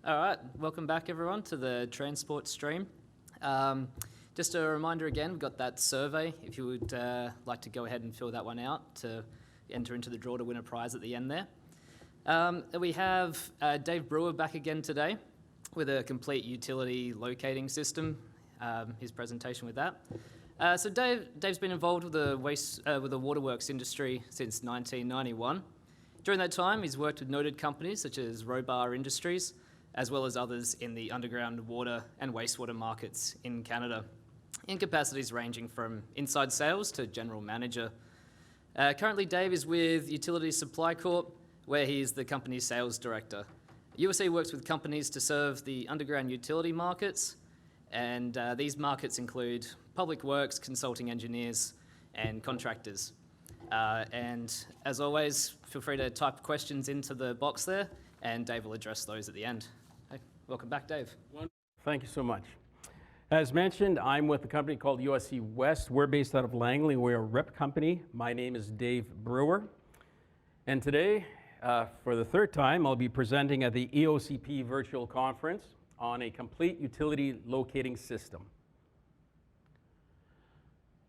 All right, welcome back everyone to the transport stream. Just a reminder again, we've got that survey. If you would like to go ahead and fill that one out to enter into the draw to win a prize at the end there. We have Dave Brewer back again today with a complete utility locating system, his presentation with that. So Dave's been involved with the waterworks industry since 1991. During that time, he's worked with noted companies such as Robar Industries, as well as others in the underground water and wastewater markets in Canada, in capacities ranging from inside sales to general manager. Currently, Dave is with Utility Supply Corp, where he is the company's sales director. USA works with companies to serve the underground utility markets, and these markets include public works, consulting engineers, and contractors. And as always, feel free to type questions into the box there, and Dave will address those at the end. Hey, welcome back, Dave. Thank you so much. As mentioned, I'm with a company called USC West. We're based out of Langley. We're a rep company. My name is Dave Brewer. And today, for the third time, I'll be presenting at the EOCP virtual conference on a complete utility locating system.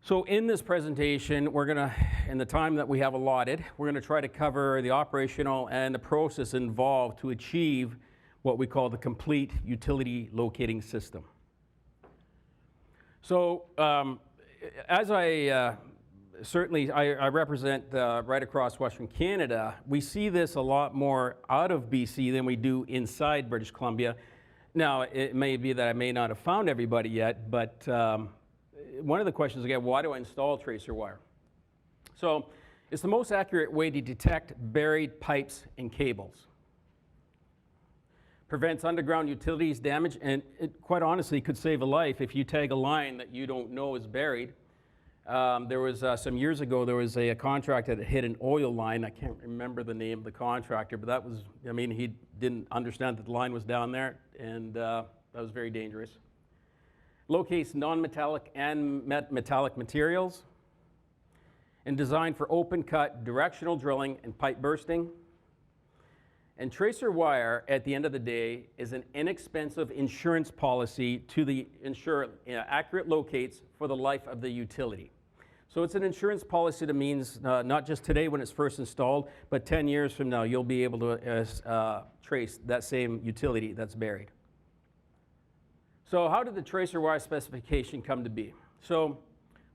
So in this presentation, we're gonna, in the time that we have allotted, we're gonna try to cover the operational and the process involved to achieve what we call the complete utility locating system. So as I represent right across Western Canada, we see this a lot more out of BC than we do inside British Columbia. Now, it may be that I may not have found everybody yet, but one of the questions again, why do I install tracer wire? So it's the most accurate way to detect buried pipes and cables. Prevents underground utilities damage, and it quite honestly could save a life if you tag a line that you don't know is buried. There was some years ago, there was a contractor that hit an oil line. I can't remember the name of the contractor, but that was, I mean, he didn't understand that the line was down there, and that was very dangerous. Locates non-metallic and metallic materials, and designed for open cut, directional drilling, and pipe bursting. And tracer wire, at the end of the day, is an inexpensive insurance policy to ensure accurate locates for the life of the utility. So it's an insurance policy that means not just today when it's first installed, but 10 years from now, you'll be able to trace that same utility that's buried. So how did the tracer wire specification come to be? So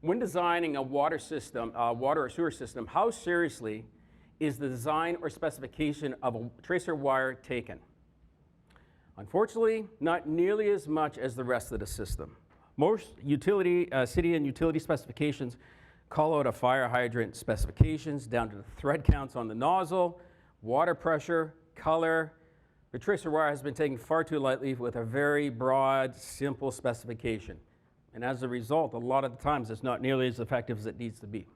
when designing a water system, water or sewer system, how seriously is the design or specification of a tracer wire taken? Unfortunately, not nearly as much as the rest of the system. Most utility, city and utility specifications call out a fire hydrant specifications down to the thread counts on the nozzle, water pressure, color. The tracer wire has been taken far too lightly with a very broad, simple specification. And as a result, a lot of the times it's not nearly as effective as it needs to be.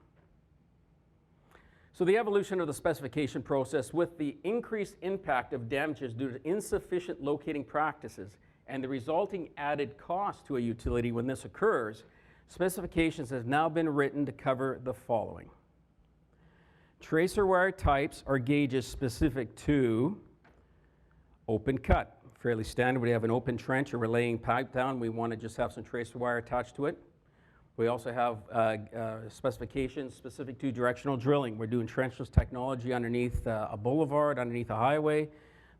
So the evolution of the specification process with the increased impact of damages due to insufficient locating practices and the resulting added cost to a utility when this occurs, specifications have now been written to cover the following. Tracer wire types are gauges specific to open cut. Fairly standard, we have an open trench or we're laying pipe down, we want to just have some tracer wire attached to it. We also have specifications specific to directional drilling. We're doing trenchless technology underneath a boulevard, underneath a highway.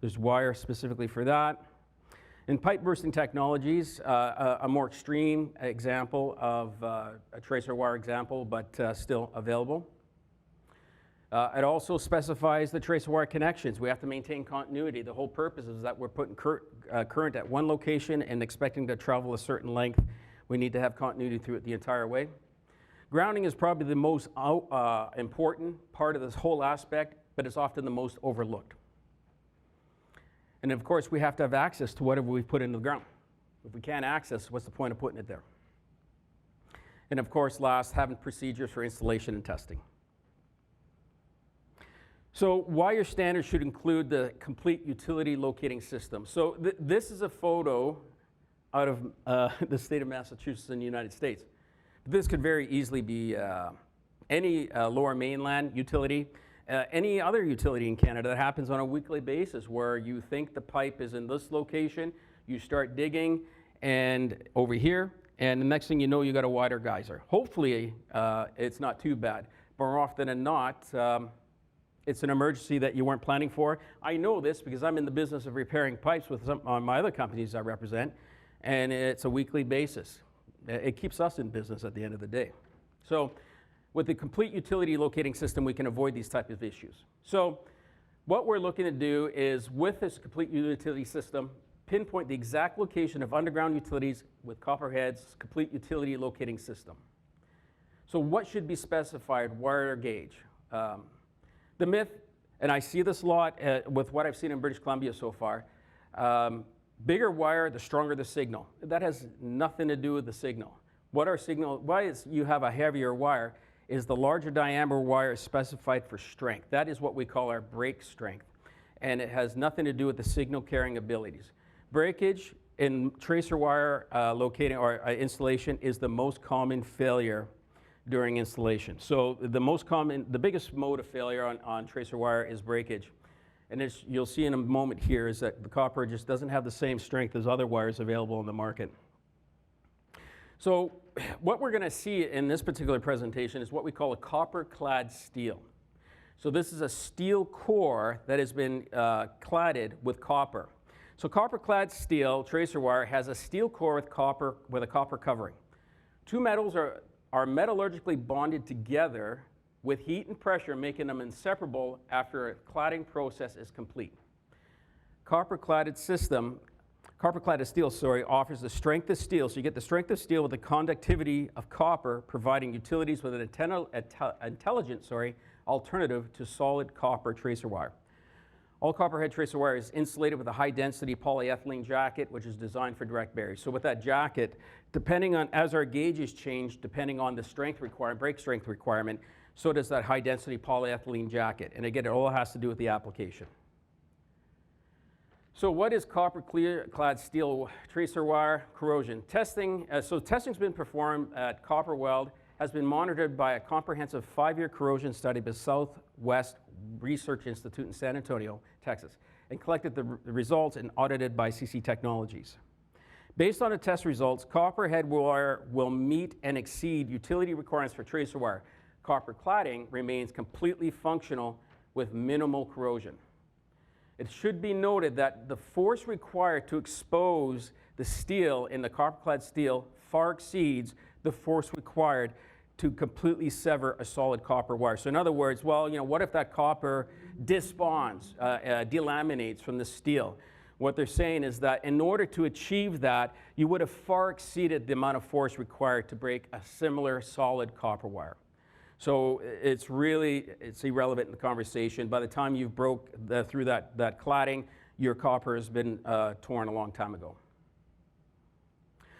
There's wire specifically for that. In pipe bursting technologies, a more extreme example of a tracer wire example, but still available. It also specifies the tracer wire connections. We have to maintain continuity. The whole purpose is that we're putting current at one location and expecting to travel a certain length. We need to have continuity through it the entire way. Grounding is probably the most important part of this whole aspect, but it's often the most overlooked. And of course, we have to have access to whatever we've put into the ground. If we can't access, what's the point of putting it there? And of course, last, having procedures for installation and testing. So why your standard should include the complete utility locating system. So this is a photo out of the state of Massachusetts in the United States. This could very easily be any lower mainland utility. Any other utility in Canada, that happens on a weekly basis where you think the pipe is in this location, you start digging and over here, and the next thing you know, you got a wider geyser. Hopefully, it's not too bad. But more often than not, it's an emergency that you weren't planning for. I know this because I'm in the business of repairing pipes with some of my other companies I represent, and it's a weekly basis. It keeps us in business at the end of the day. So with the complete utility locating system, we can avoid these types of issues. So what we're looking to do is, with this complete utility system, pinpoint the exact location of underground utilities with Copperhead's complete utility locating system. So what should be specified, wire gauge? The myth, and I see this a lot with what I've seen in British Columbia so far, bigger wire, the stronger the signal. That has nothing to do with the signal. Why is you have a heavier wire is the larger diameter wire is specified for strength. That is what we call our break strength. And it has nothing to do with the signal carrying abilities. Breakage in tracer wire locating or installation is the most common failure during installation. So the biggest mode of failure on tracer wire is breakage. And as you'll see in a moment here is that the copper just doesn't have the same strength as other wires available in the market. So what we're going to see in this particular presentation is what we call a copper-clad steel. So this is a steel core that has been cladded with copper. So copper-clad steel tracer wire has a steel core with a copper covering. Two metals are metallurgically bonded together with heat and pressure, making them inseparable after a cladding process is complete. Copper-cladded steel, offers the strength of steel. So you get the strength of steel with the conductivity of copper, providing utilities with an intelligent alternative to solid copper tracer wire. All Copperhead tracer wire is insulated with a high-density polyethylene jacket, which is designed for direct bury. So with that jacket, as our gauges change, depending on the break strength requirement, so does that high-density polyethylene jacket. And again, it all has to do with the application. So what is copper-clad steel tracer wire corrosion? Testing, testing's been performed at Copper Weld, has been monitored by a comprehensive 5-year corrosion study by Southwest Research Institute in San Antonio, Texas, and collected the results and audited by CC Technologies. Based on the test results, Copperhead wire will meet and exceed utility requirements for tracer wire. Copper cladding remains completely functional with minimal corrosion. It should be noted that the force required to expose the steel in the copper-clad steel far exceeds the force required to completely sever a solid copper wire. So in other words, well, what if that copper disbonds, delaminates from the steel? What they're saying is that in order to achieve that, you would have far exceeded the amount of force required to break a similar solid copper wire. So it's irrelevant in the conversation. By the time you've broke through that cladding, your copper has been torn a long time ago.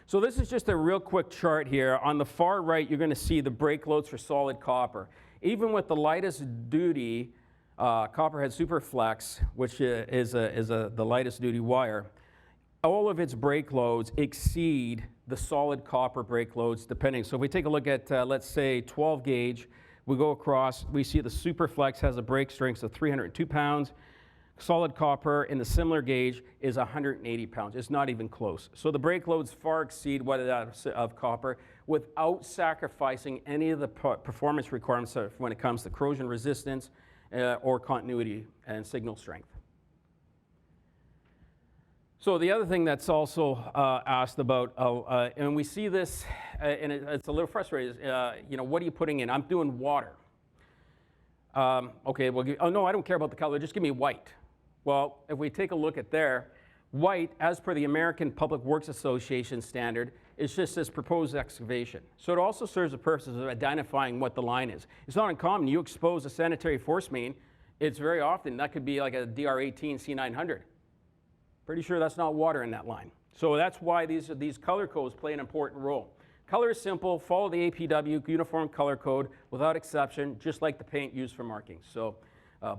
So this is just a real quick chart here. On the far right, you're going to see the break loads for solid copper. Even with the lightest duty Copperhead Superflex, which is the lightest duty wire, all of its break loads exceed the solid copper break loads depending. So if we take a look at, let's say, 12 gauge, we go across, we see the Superflex has a break strength of 302 pounds. Solid copper in the similar gauge is 180 pounds. It's not even close. So the break loads far exceed what that of copper without sacrificing any of the performance requirements when it comes to corrosion resistance or continuity and signal strength. So the other thing that's also asked about, and we see this, and it's a little frustrating, what are you putting in? I'm doing water. Okay, well, oh no, I don't care about the color, just give me white. Well, if we take a look at there, white, as per the American Public Works Association standard, is just this proposed excavation. So it also serves the purpose of identifying what the line is. It's not uncommon. You expose a sanitary force main, it's very often, that could be like a DR18 C900. Pretty sure that's not water in that line. So that's why these color codes play an important role. Color is simple, follow the APW uniform color code without exception, just like the paint used for markings. So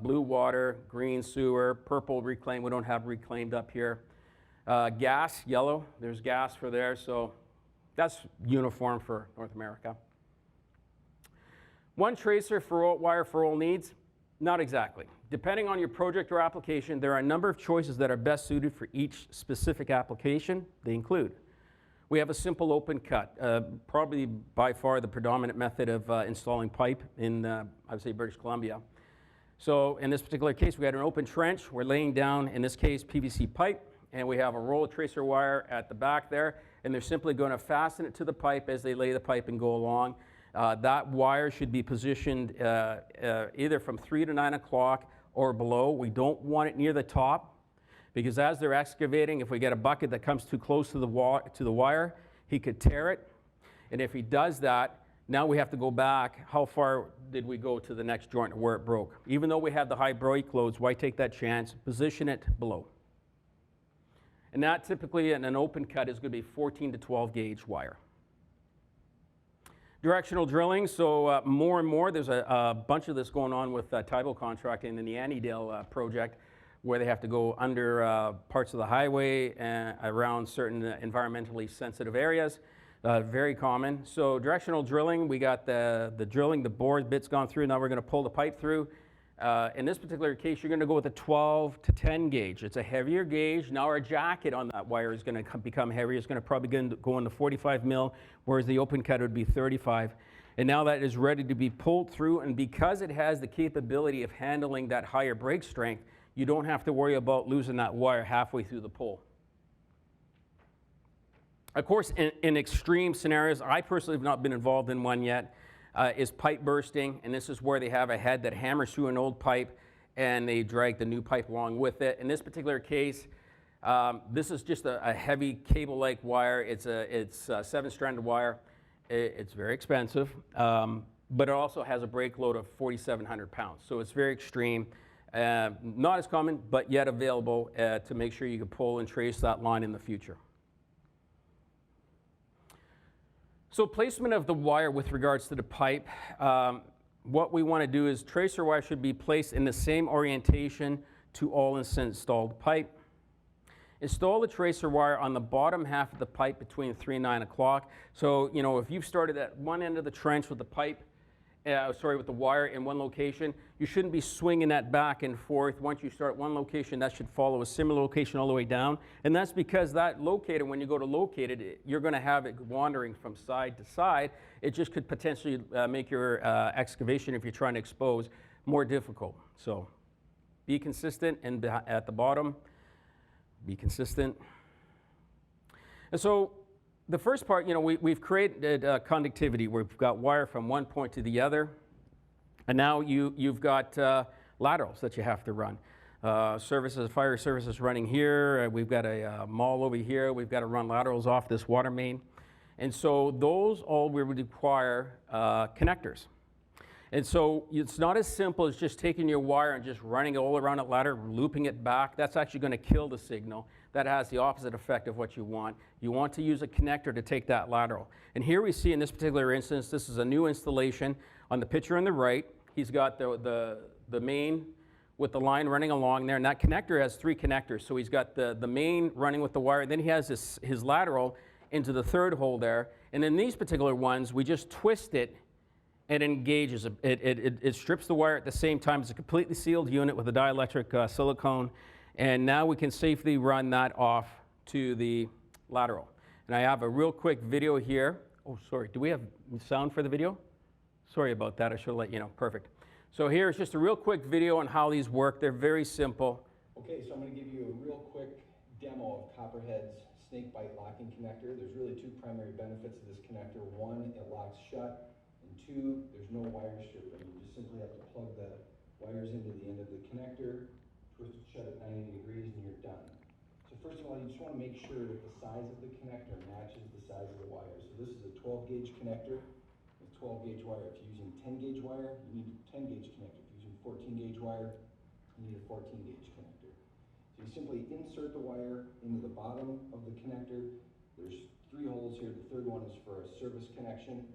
blue water, green sewer, purple reclaimed, we don't have reclaimed up here. Gas, yellow, there's gas for there, so that's uniform for North America. One tracer for wire for all needs, Not exactly. Depending on your project or application, there are a number of choices that are best suited for each specific application. They include, we have a simple open cut, probably by far the predominant method of installing pipe in, I would say, British Columbia. So in this particular case, we had an open trench. We're laying down, in this case, PVC pipe, and we have a roll of tracer wire at the back there, and they're simply going to fasten it to the pipe as they lay the pipe and go along. That wire should be positioned either from 3 to 9 o'clock or below. We don't want it near the top, because as they're excavating, if we get a bucket that comes too close to the wire, he could tear it. And if he does that, now we have to go back. How far did we go to the next joint where it broke? Even though we have the high break loads, why take that chance? Position it below. And that typically in an open cut is going to be 14 to 12 gauge wire. Directional drilling, so more and more, there's a bunch of this going on with tidal contracting in the Annandale project, where they have to go under parts of the highway and around certain environmentally sensitive areas. Very common. So directional drilling, we got the drilling, the bore bit's gone through, now we're going to pull the pipe through. In this particular case, you're going to go with a 12 to 10 gauge. It's a heavier gauge. Now our jacket on that wire is going to become heavier. It's going to probably go into 45 mil, whereas the open cut would be 35. And now that is ready to be pulled through, and because it has the capability of handling that higher break strength, you don't have to worry about losing that wire halfway through the pull. Of course, in extreme scenarios, I personally have not been involved in one yet, is pipe bursting, and this is where they have a head that hammers through an old pipe and they drag the new pipe along with it. In this particular case, this is just a heavy cable-like wire. It's a 7-stranded wire. It's very expensive, but it also has a break load of 4,700 pounds, so it's very extreme. Not as common, but yet available to make sure you can pull and trace that line in the future. So placement of the wire with regards to the pipe, what we want to do is tracer wire should be placed in the same orientation to all installed pipe. Install the tracer wire on the bottom half of the pipe between 3 and 9 o'clock. So, you know, if you've started at one end of the trench with the pipe, with the wire in one location, you shouldn't be swinging that back and forth. Once you start one location, that should follow a similar location all the way down. And that's because that locator, when you go to locate it, you're going to have it wandering from side to side. It just could potentially make your excavation, if you're trying to expose, more difficult. So be consistent, and at the bottom, be consistent. And so the first part, you know, we've created conductivity. We've got wire from one point to the other, and now you've got laterals that you have to run. Fire services running here. We've got a mall over here. We've got to run laterals off this water main. And so those all would require connectors. And so it's not as simple as just taking your wire and just running it all around a ladder, looping it back. That's actually going to kill the signal. That has the opposite effect of what you want. You want to use a connector to take that lateral. And here we see in this particular instance, this is a new installation. On the picture on the right, he's got the main with the line running along there, and that connector has 3 connectors. So he's got the main running with the wire, then he has his lateral into the 3rd hole there. And in these particular ones, we just twist it, and it engages. It strips the wire at the same time. It's a completely sealed unit with a dielectric silicone. And now we can safely run that off to the lateral. And I have a real quick video here. Oh, sorry, do we have sound for the video? Sorry about that, I should have let you know. Perfect. So here's just a real quick video on how these work. They're very simple. Okay, so I'm going to give you a real quick demo of Copperhead's snake bite locking connector. There's really 2 primary benefits of this connector. 1, it locks shut, and 2, there's no wire stripping. You just simply have to plug the wires into the end of the connector, twist it shut at 90 degrees, and you're done. So first of all, you just want to make sure that the size of the connector matches the size of the wire. So this is a 12 gauge connector with 12 gauge wire. If you're using 10 gauge wire, you need a 10 gauge connector. If you're using 14 gauge wire, you need a 14 gauge connector. So you simply insert the wire into the bottom of the connector. There's 3 holes here. The 3rd one is for a service connection.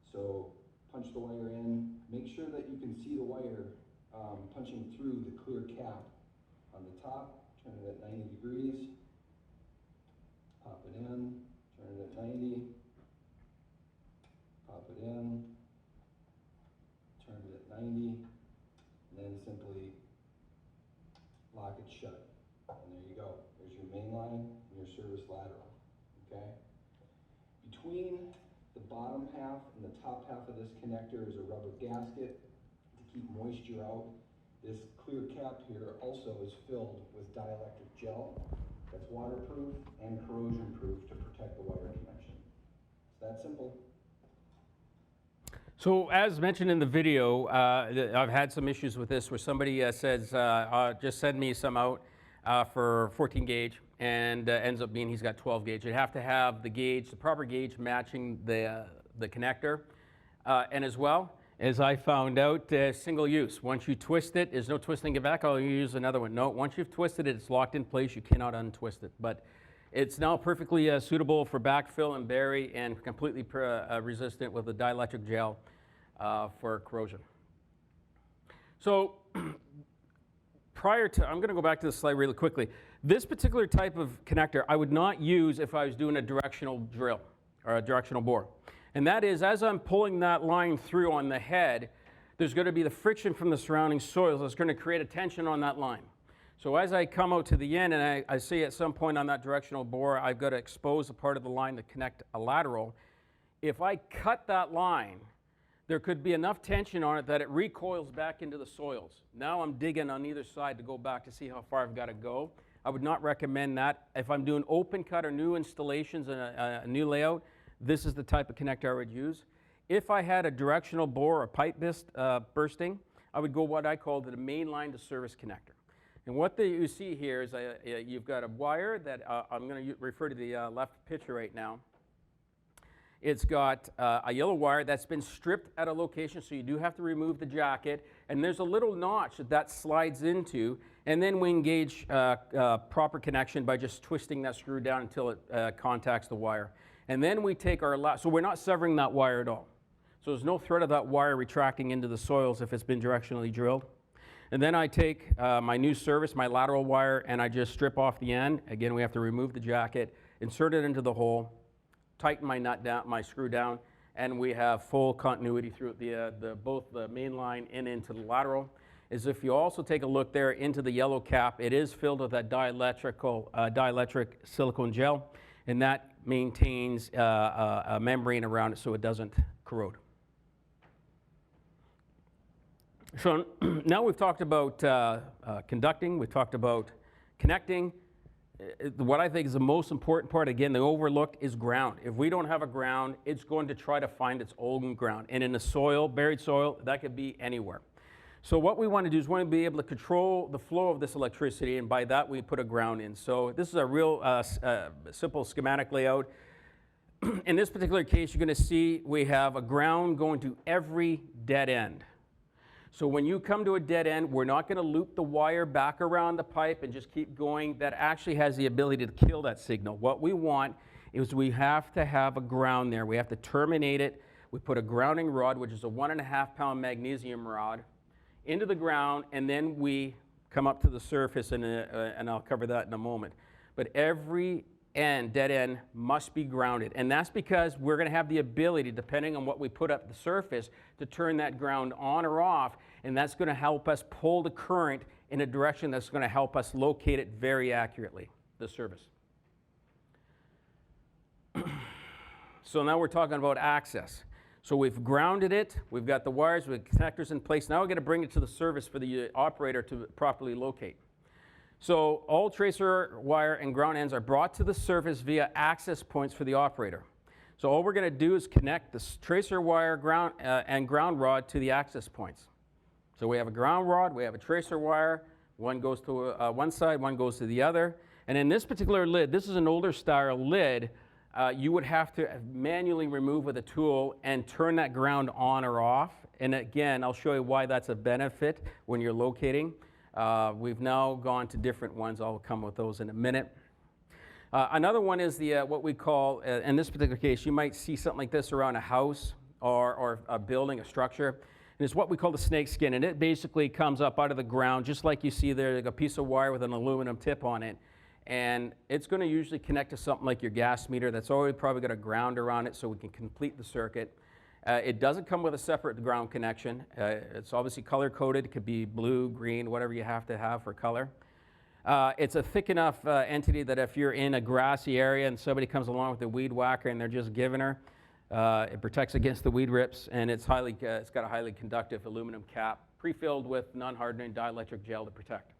So punch the wire in. Make sure that you can see the wire punching through the clear cap on the top. Turn it at 90 degrees. Pop it in. Turn it at 90. Pop it in. Turn it at 90. And then your service lateral, okay? Between the bottom half and the top half of this connector is a rubber gasket to keep moisture out. This clear cap here also is filled with dielectric gel that's waterproof and corrosion proof to protect the wire connection. It's that simple. So as mentioned in the video, I've had some issues with this where somebody says, just send me some out for 14 gauge, and ends up being he's got 12 gauge. You have to have the gauge, the proper gauge matching the connector. And as well, as I found out, single use. Once you twist it, there's no twisting it back, I'll use another one. No, once you've twisted it, it's locked in place, you cannot untwist it. But it's now perfectly suitable for backfill and bury and completely resistant with the dielectric gel for corrosion. So prior to, I'm going to go back to this slide really quickly. This particular type of connector I would not use if I was doing a directional drill or a directional bore. And that is, as I'm pulling that line through on the head, there's going to be the friction from the surrounding soils that's going to create a tension on that line. So as I come out to the end, and I see at some point on that directional bore, I've got to expose a part of the line to connect a lateral. If I cut that line, there could be enough tension on it that it recoils back into the soils. Now I'm digging on either side to go back to see how far I've got to go. I would not recommend that. If I'm doing open cut or new installations and a new layout, this is the type of connector I would use. If I had a directional bore or pipe bursting, I would go what I call the main line to service connector. And what you see here is you've got a wire that I'm going to refer to the left picture right now. It's got a yellow wire that's been stripped at a location, so you do have to remove the jacket. And there's a little notch that slides into, and then we engage proper connection by just twisting that screw down until it contacts the wire. And then we take our, so we're not severing that wire at all. So there's no threat of that wire retracting into the soils if it's been directionally drilled. And then I take my new service, my lateral wire, and I just strip off the end. Again, we have to remove the jacket, insert it into the hole, tighten my nut down, my screw down, and we have full continuity through both the main line and into the lateral. As if you also take a look there into the yellow cap, it is filled with that dielectric silicone gel, and that maintains a membrane around it so it doesn't corrode. So now we've talked about conducting, we've talked about connecting. What I think is the most important part, again, the overlooked, is ground. If we don't have a ground, it's going to try to find its own ground. And in the soil, buried soil, that could be anywhere. So what we want to do is we want to be able to control the flow of this electricity, and by that we put a ground in. So this is a real simple schematic layout. In this particular case, you're going to see we have a ground going to every dead end. So when you come to a dead end, we're not going to loop the wire back around the pipe and just keep going. That actually has the ability to kill that signal. What we want is we have to have a ground there. We have to terminate it. We put a grounding rod, which is a 1.5 pound magnesium rod, into the ground, and then we come up to the surface, and I'll cover that in a moment. But every end, dead end, must be grounded. And that's because we're going to have the ability, depending on what we put up the surface, to turn that ground on or off, and that's going to help us pull the current in a direction that's going to help us locate it very accurately, the service. So now we're talking about access. So we've grounded it, we've got the wires with connectors in place. Now we're going to bring it to the service for the operator to properly locate. So all tracer wire and ground ends are brought to the surface via access points for the operator. So all we're going to do is connect the tracer wire and ground rod to the access points. So we have a ground rod, we have a tracer wire, one goes to one side, one goes to the other. And in this particular lid, this is an older style lid, you would have to manually remove with a tool and turn that ground on or off. And again, I'll show you why that's a benefit when you're locating. We've now gone to different ones. I'll come with those in a minute. Another one is the what we call, in this particular case, you might see something like this around a house or a building, a structure. And it's what we call the snake skin. And it basically comes up out of the ground, just like you see there, like a piece of wire with an aluminum tip on it. And it's going to usually connect to something like your gas meter that's already probably got a ground around it so we can complete the circuit. It doesn't come with a separate ground connection. It's obviously color-coded. It could be blue, green, whatever you have to have for color. It's a thick enough entity that if you're in a grassy area and somebody comes along with a weed whacker and they're just giving her, it protects against the weed rips, and it's got a highly conductive aluminum cap pre-filled with non-hardening dielectric gel to protect.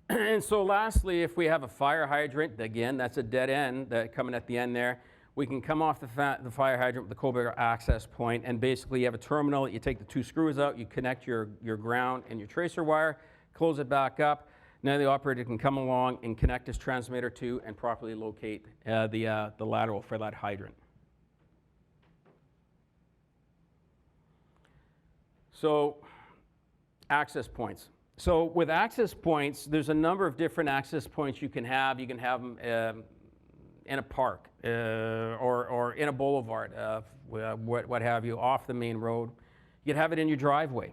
And so lastly, if we have a fire hydrant, again, that's a dead end coming at the end there, we can come off the fire hydrant with the cobra access point, and basically you have a terminal. You take the 2 screws out, you connect your ground and your tracer wire, close it back up. Now the operator can come along and connect his transmitter to and properly locate the lateral for that hydrant. So access points. So with access points, there's a number of different access points you can have. You can have them in a park or in a boulevard, what have you, off the main road. You could have it in your driveway.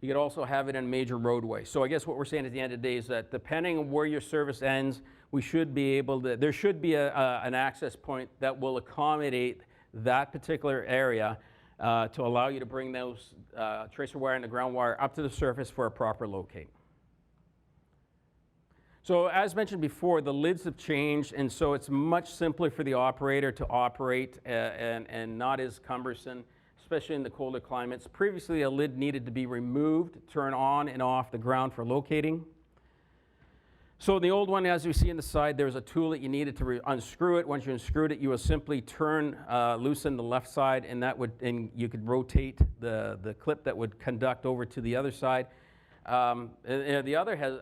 You could also have it in a major roadway. So I guess what we're saying at the end of the day is that depending on where your service ends, we should be able to, there should be an access point that will accommodate that particular area to allow you to bring those tracer wire and the ground wire up to the surface for a proper locate. So as mentioned before, the lids have changed, and so it's much simpler for the operator to operate and not as cumbersome, especially in the colder climates. Previously, a lid needed to be removed, turn on and off the ground for locating. So the old one, as you see on the side, there's a tool that you needed to unscrew it. Once you unscrewed it, you will simply loosen the left side, and you could rotate the clip that would conduct over to the other side. The other has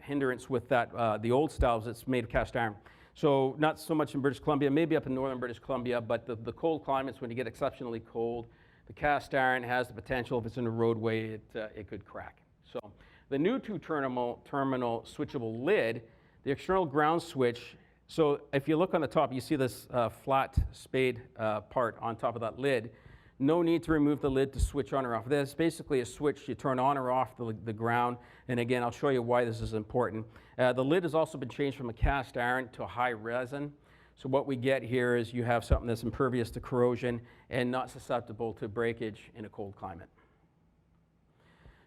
hindrance with that, the old styles, it's made of cast iron. So not so much in British Columbia, maybe up in northern British Columbia, but the cold climates, when you get exceptionally cold, the cast iron has the potential, if it's in a roadway, it could crack. So the new 2-terminal switchable lid, the external ground switch, so if you look on the top, you see this flat spade part on top of that lid. No need to remove the lid to switch on or off. This is basically a switch you turn on or off the ground, and again, I'll show you why this is important. The lid has also been changed from a cast iron to a high resin. So what we get here is you have something that's impervious to corrosion and not susceptible to breakage in a cold climate.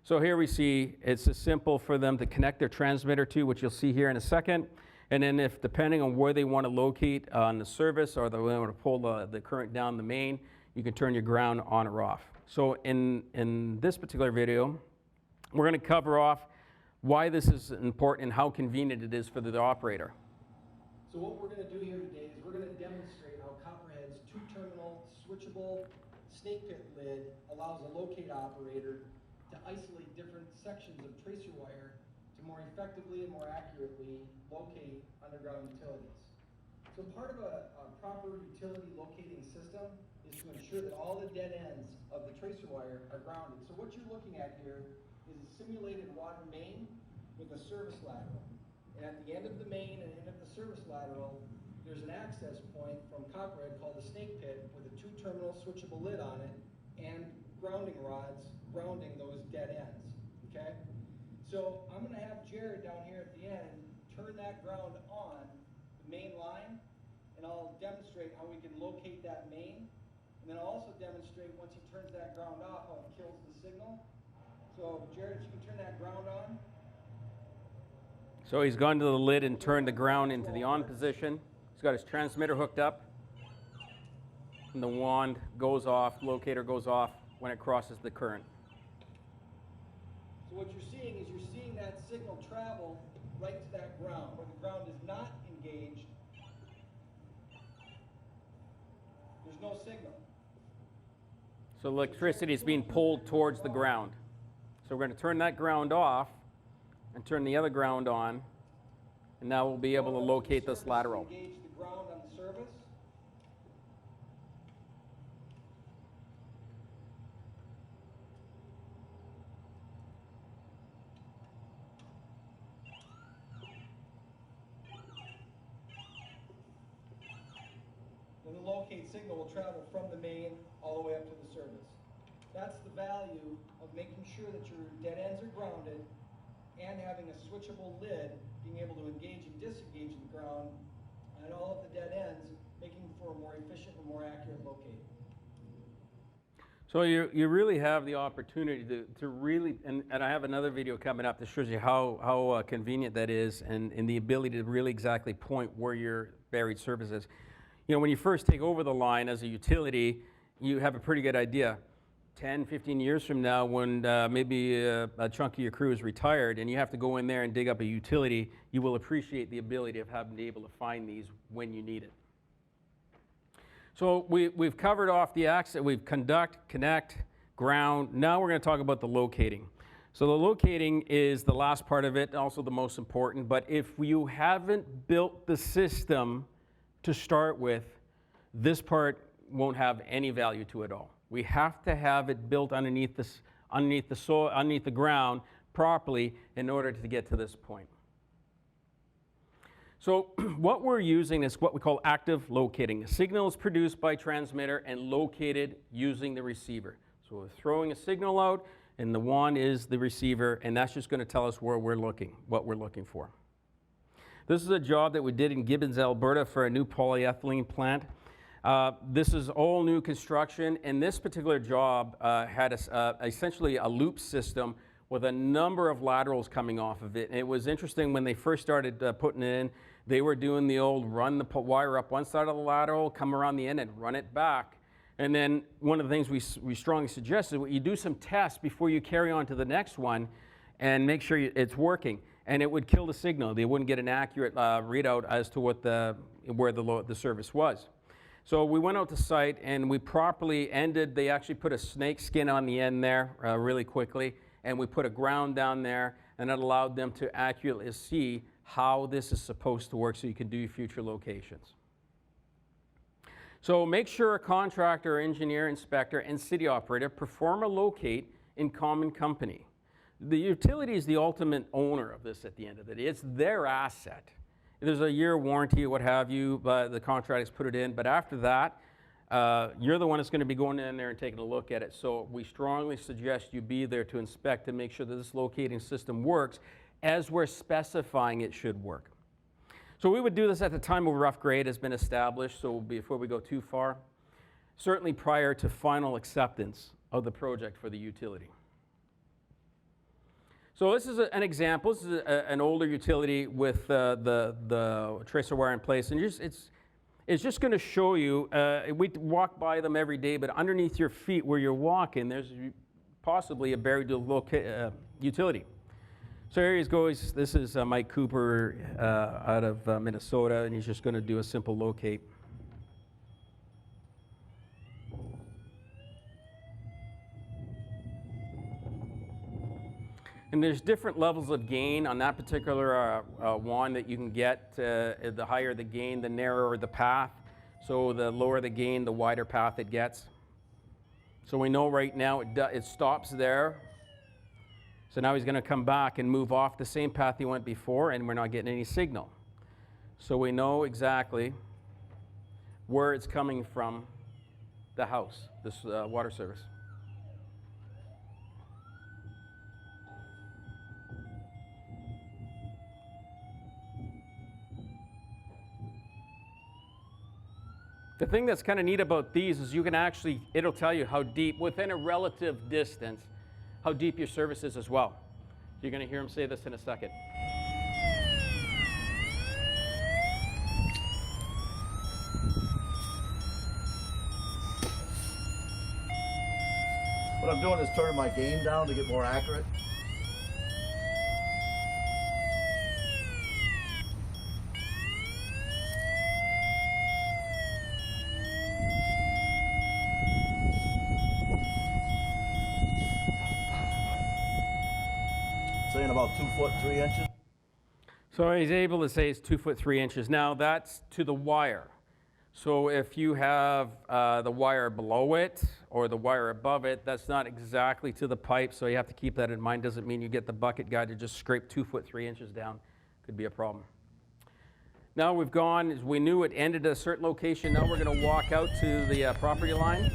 So here we see it's as simple for them to connect their transmitter to, which you'll see here in a second. And then if, depending on where they want to locate on the service or they want to pull the current down the main, you can turn your ground on or off. So in this particular video, we're going to cover off why this is important and how convenient it is for the operator. So what we're going to do here today is we're going to demonstrate how Copperhead's 2-terminal switchable snake pit lid allows a locate operator to isolate different sections of tracer wire to more effectively and more accurately locate underground utilities. So part of a proper utility locating system is to ensure that all the dead ends of the tracer wire are grounded. So what you're looking at here is a simulated water main with a service lateral. And at the end of the main and end of the service lateral, there's an access point from Copperhead called the snake pit with a 2-terminal switchable lid on it and grounding rods grounding those dead ends, okay? So I'm gonna have Jared down here at the end turn that ground on the main line, and I'll demonstrate how we can locate that main. And then I'll also demonstrate once he turns that ground off how it kills the signal. So Jared, if you can turn that ground on. So he's gone to the lid and turned the ground into the on position. He's got his transmitter hooked up. And the wand goes off, locator goes off when it crosses the current. So what you're seeing is you're seeing that signal travel right to that ground. Where the ground is not engaged, there's no signal. So electricity is being pulled towards the ground. So we're going to turn that ground off and turn the other ground on, and now we'll be able to locate this lateral. Engage the ground on the service. Then the locate signal will travel from the main all the way up to the service. That's the value of making sure that your dead ends are grounded and having a switchable lid, being able to engage and disengage the ground and all of the dead ends, making for a more efficient and more accurate locate. So you really have the opportunity to really, and I have another video coming up that shows you how convenient that is, and the ability to really exactly point where your buried service is. You know, when you first take over the line as a utility, you have a pretty good idea. 10, 15 years from now, when maybe a chunk of your crew is retired and you have to go in there and dig up a utility, you will appreciate the ability of having to be able to find these when you need it. So we've covered off the access, we've conduct, connect, ground. Now we're going to talk about the locating. So the locating is the last part of it, also the most important, but if you haven't built the system to start with, this part won't have any value to it all. We have to have it built underneath the soil, underneath the ground properly in order to get to this point. So what we're using is what we call active locating. A signal is produced by transmitter and located using the receiver. So we're throwing a signal out, and the one is the receiver, and that's just going to tell us where we're looking, what we're looking for. This is a job that we did in Gibbons, Alberta for a new polyethylene plant. This is all new construction, and this particular job had essentially a loop system with a number of laterals coming off of it. And it was interesting when they first started putting it in, they were doing the old run the wire up one side of the lateral, come around the end and run it back. And then one of the things we strongly suggest is you do some tests before you carry on to the next one and make sure it's working. And it would kill the signal. They wouldn't get an accurate readout as to what where the service was. So we went out to site and we properly ended. They actually put a snake skin on the end there really quickly, and we put a ground down there, and it allowed them to accurately see how this is supposed to work so you can do future locations. So make sure a contractor, engineer, inspector, and city operator perform a locate in common company. The utility is the ultimate owner of this at the end of the day. It's their asset. There's a year warranty, what have you, but the contractors put it in. But after that, you're the one that's going to be going in there and taking a look at it. So we strongly suggest you be there to inspect and make sure that this locating system works as we're specifying it should work. So we would do this at the time a rough grade has been established, so before we go too far, certainly prior to final acceptance of the project for the utility. So this is an example. This is an older utility with the tracer wire in place, and it's just going to show you. We walk by them every day, but underneath your feet where you're walking, there's possibly a buried utility. So here he goes. This is Mike Cooper out of Minnesota, and he's just going to do a simple locate. And there's different levels of gain on that particular one that you can get. The higher the gain, the narrower the path. So the lower the gain, the wider path it gets. So we know right now it stops there. So now he's going to come back and move off the same path he went before, and we're not getting any signal. So we know exactly where it's coming from the house, this water service. The thing that's kind of neat about these is you can actually, it'll tell you how deep, within a relative distance, how deep your service is as well. You're going to hear him say this in a second. What I'm doing is turning my gain down to get more accurate. Saying about 2 foot 3 inches. So he's able to say it's 2 foot 3 inches. Now that's to the wire. So if you have the wire below it or the wire above it, that's not exactly to the pipe, so you have to keep that in mind. Doesn't mean you get the bucket guy to just scrape 2 foot 3 inches down. Could be a problem. Now we've gone, as we knew it ended at a certain location, now we're going to walk out to the property line.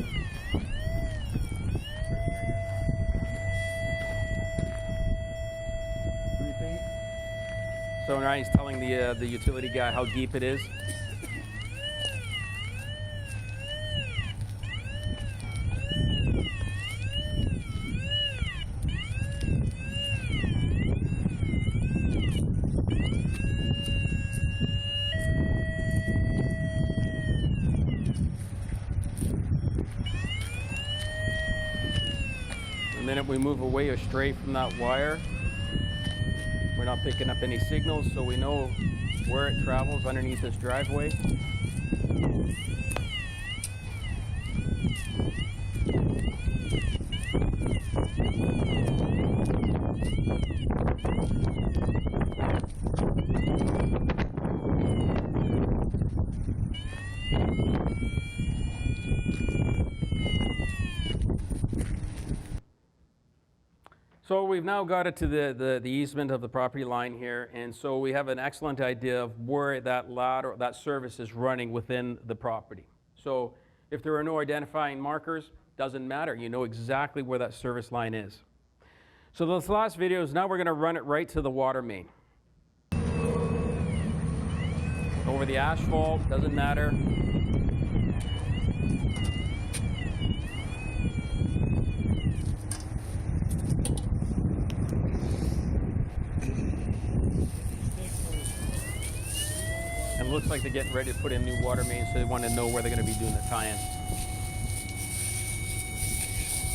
So now he's telling the utility guy how deep it is. minute we move away or stray from that wire, we're not picking up any signals, so we know where it travels underneath this driveway. So we've now got it to the easement of the property line here, and so we have an excellent idea of where that ladder, that service is running within the property. So if there are no identifying markers, doesn't matter. You know exactly where that service line is. So those last videos, now we're going to run it right to the water main. Over the asphalt, doesn't matter. And it looks like they're getting ready to put in new water mains, so they want to know where they're going to be doing the tie-in.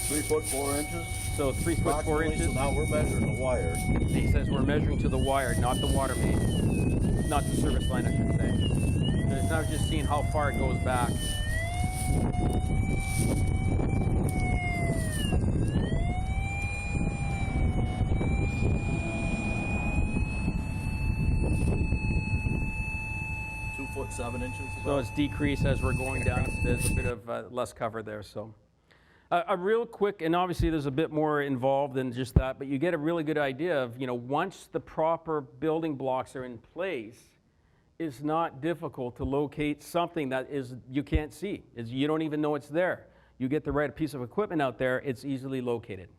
3 foot 4 inches. So 3 foot 4 inches. So now we're measuring the wire. He says we're measuring to the wire, not the water main. Not the service line, I should say. And it's not just seeing how far it goes back. Foot 7 inches. So it's decreased as we're going down. There's a bit of less cover there. So a real quick, and obviously there's a bit more involved than just that, but you get a really good idea of, once the proper building blocks are in place, it's not difficult to locate something that you can't see. You don't even know it's there. You get the right piece of equipment out there, it's easily located.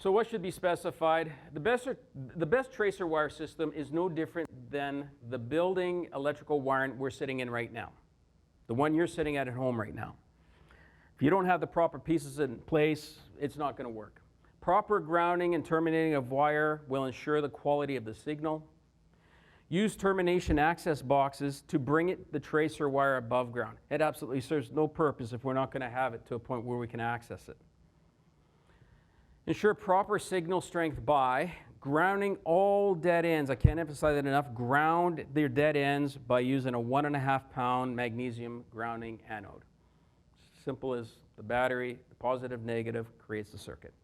So what should be specified? The best tracer wire system is no different than the building electrical wiring we're sitting in right now. The one you're sitting at home right now. If you don't have the proper pieces in place, it's not going to work. Proper grounding and terminating of wire will ensure the quality of the signal. Use termination access boxes to bring the tracer wire above ground. It absolutely serves no purpose if we're not going to have it to a point where we can access it. Ensure proper signal strength by grounding all dead ends. I can't emphasize that enough. Ground their dead ends by using a 1.5 pound magnesium grounding anode. Simple as the battery, the positive, negative, creates the circuit.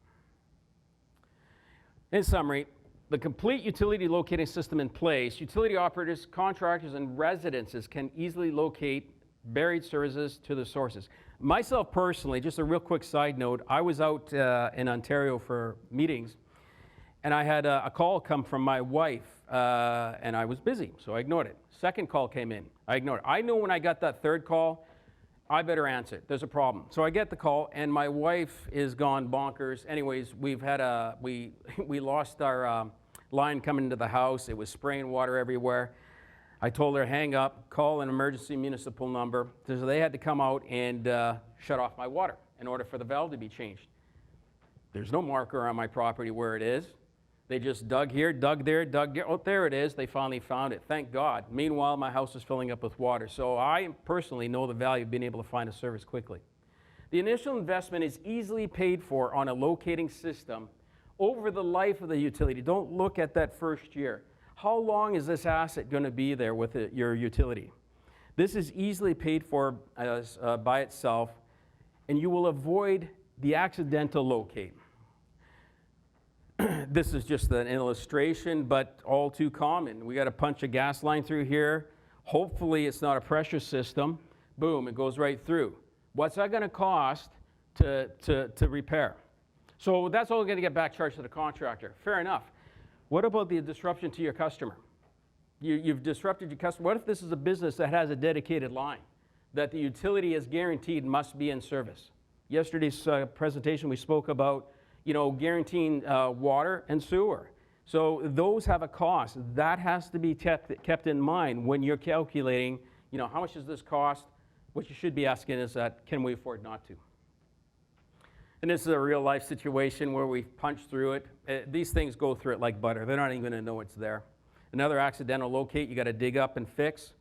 In summary, the complete utility locating system in place, utility operators, contractors, and residences can easily locate buried services to the sources. Myself personally, just a real quick side note, I was out in Ontario for meetings, and I had a call come from my wife, and I was busy, so I ignored it. Second call came in, I ignored it. I know when I got that third call, I better answer it. There's a problem. So I get the call, and my wife is gone bonkers. Anyways, we've had we lost our line coming into the house. It was spraying water everywhere. I told her, hang up, call an emergency municipal number. So they had to come out and shut off my water in order for the valve to be changed. There's no marker on my property where it is. They just dug here, dug there, dug there. Oh, there it is. They finally found it. Thank God. Meanwhile, my house is filling up with water. So I personally know the value of being able to find a service quickly. The initial investment is easily paid for on a locating system over the life of the utility. Don't look at that first year. How long is this asset going to be there with your utility? This is easily paid for by itself, and you will avoid the accidental locate. This is just an illustration, but all too common. We got to punch a gas line through here. Hopefully it's not a pressure system. Boom, it goes right through. What's that going to cost to repair? So that's all going to get back charged to the contractor. Fair enough. What about the disruption to your customer? You've disrupted your customer. What if this is a business that has a dedicated line that the utility is guaranteed must be in service? Yesterday's presentation we spoke about guaranteeing water and sewer. So those have a cost. That has to be kept in mind when you're calculating, how much does this cost? What you should be asking is that, can we afford not to? And this is a real life situation where we've punched through it. These things go through it like butter. They're not even going to know it's there. Another accidental locate, you got to dig up and fix.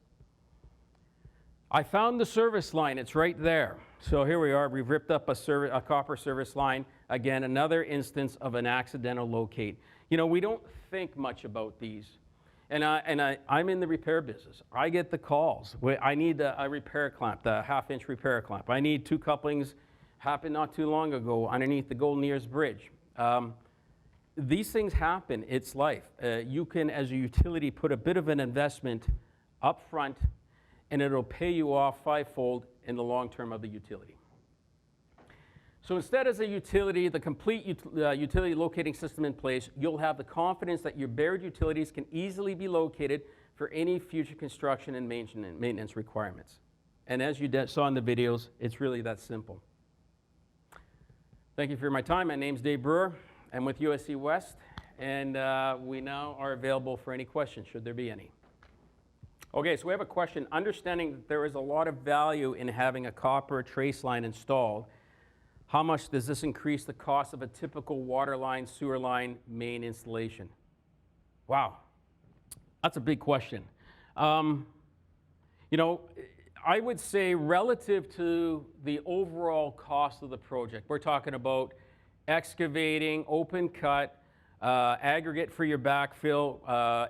I found the service line. It's right there. So here we are, we've ripped up a copper service line. Again, another instance of an accidental locate. You know, we don't think much about these. And I'm in the repair business. I get the calls. I need a repair clamp, the half-inch repair clamp. I need 2 couplings, happened not too long ago underneath the Golden Ears Bridge. These things happen, it's life. You can, as a utility, put a bit of an investment up front, and it'll pay you off 5-fold in the long term of the utility. So instead, as a utility, the complete utility locating system in place, you'll have the confidence that your buried utilities can easily be located for any future construction and maintenance requirements. And as you saw in the videos, it's really that simple. Thank you for my time. My name's Dave Brewer. I'm with USC West, and we now are available for any questions, should there be any. Okay, so we have a question. Understanding that there is a lot of value in having a copper trace line installed, how much does this increase the cost of a typical water line, sewer line, main installation? Wow, that's a big question. You know, I would say relative to the overall cost of the project, we're talking about excavating, open cut, aggregate for your backfill,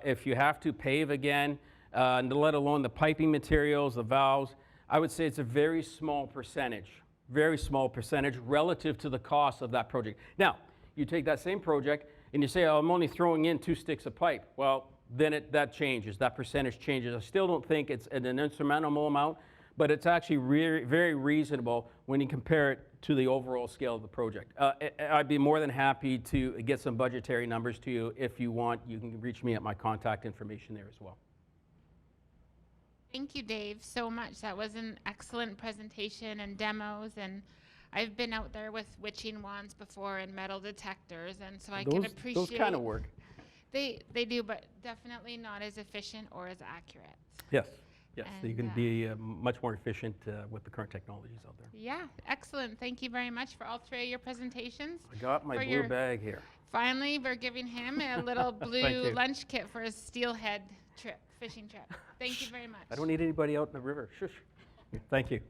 if you have to pave again, let alone the piping materials, the valves. I would say it's a very small percentage relative to the cost of that project. Now, you take that same project and you say, oh, I'm only throwing in 2 sticks of pipe. Well, then that changes, that percentage changes. I still don't think it's an insurmountable amount, but it's actually very reasonable when you compare it to the overall scale of the project. I'd be more than happy to get some budgetary numbers to you. If you want, you can reach me at my contact information there as well. Thank you, Dave, so much. That was an excellent presentation and demos, and I've been out there with witching wands before and metal detectors, and so I can appreciate. Those kind of work. They do, but definitely not as efficient or as accurate. Yes, yes, And, you can be much more efficient with the current technologies out there. Yeah, excellent. Thank you very much for all 3 of your presentations. I got my For blue your- bag here. Finally, we're giving him a little blue you. lunch kit for his steelhead trip, fishing trip. Thank you very much. I don't need anybody out in the river. Shush. Thank you.